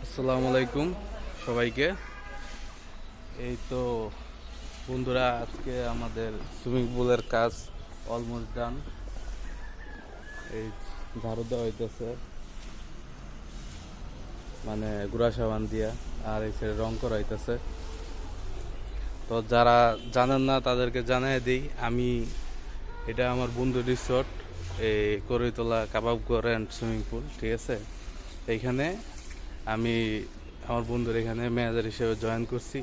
আসসালামু আলাইকুম সবাইকে। এই তো বন্ধুরা, আজকে আমাদের সুইমিং পুলের কাজ অলমোস্ট ডান। এই ঝাড়ু দেওয়া হইতেছে, মানে গুড়া সাবান দিয়া, আর এই সাইডে রং করা হইতেছে। তো যারা জানেন না তাদেরকে জানিয়ে দিই, এটা আমার বন্ধু রিসোর্ট, এই করইতলা কাবাবগড় অ্যান্ড সুইমিং পুল, ঠিক আছে। এইখানে আমি আমার বন্ধুর এখানে ম্যানেজার হিসেবে জয়েন করছি।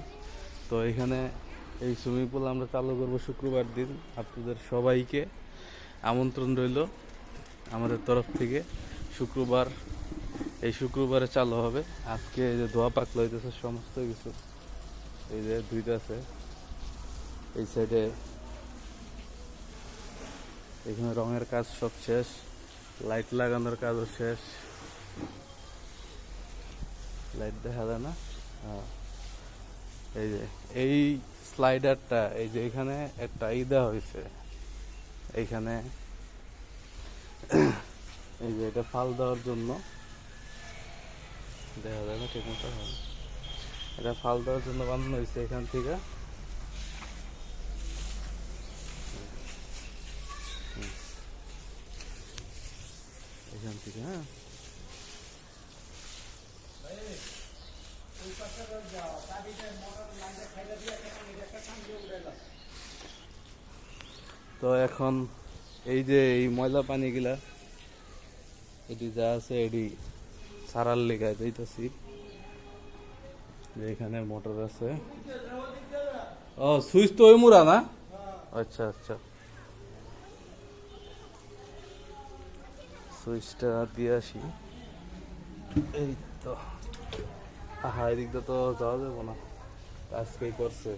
তো এখানে এই সুইমিং পুল আমরা চালু করবো শুক্রবার দিন। আপনাদের সবাইকে আমন্ত্রণ রইল আমাদের তরফ থেকে। এই শুক্রবারে চালু হবে। আজকে এই যে ধোয়া পাক লইতেছে সমস্ত কিছু, এই যে ধুইতেছে এই সাইডে। এখানে রঙের কাজ সব শেষ, লাইট লাগানোর কাজও শেষ। লাইট দেখা যায় না? হ্যাঁ, এই যে এই স্লাইডারটা, এই যে এখানে একটা দেওয়া হয়েছে এইখানে, এই যে এটা ফাল দেওয়ার জন্য। দেখা যায় না ঠিক মতো? এটা ফাল দেওয়ার জন্য বানানো হয়েছে এখান থেকে। এখান থেকে, হ্যাঁ। তো এখন এই যে এই ময়লা পানিগুলা এটি যা আছে এটি সারার লেগায় যাইতেছি। যে এখানে মোটর আছে। ও, সুইচ তো ওই মুড়া না? আচ্ছা আচ্ছা, সুইচটা দিয়ে আসি। এই তো, হ্যাঁ, এদিক দিয়ে তো যাওয়া যাবো না, আজকেই করছে।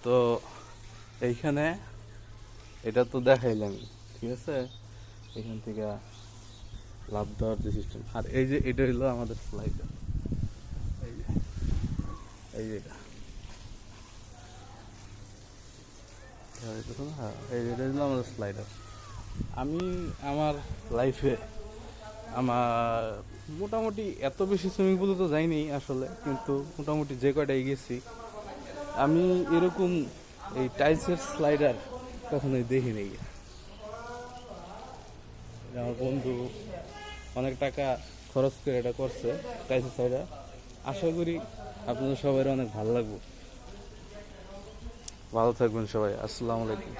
তো এইখানে এটা তো দেখাইলাম, ঠিক আছে। এখান থেকে লাভ দেওয়ার যে সিস্টেম, আর এই যে এটা হলো আমাদের স্লাইডার। এই যে এই যে এটা, হ্যাঁ, এটা হলো আমাদের স্লাইডার। আমি আমার লাইফে আমার মোটামুটি এত বেশি সুইমিং পুলে তো যাইনি আসলে, কিন্তু মোটামুটি যে কয়টাই গেছি আমি এরকম এই টাইলসের স্লাইডার কখনোই দেখিনি। আমার বন্ধু অনেক টাকা খরচ করে এটা করছে, টাইলসের স্লাইডার। আশা করি আপনাদের সবাই অনেক ভালো লাগবে। ভালো থাকবেন সবাই। আসসালামু আলাইকুম।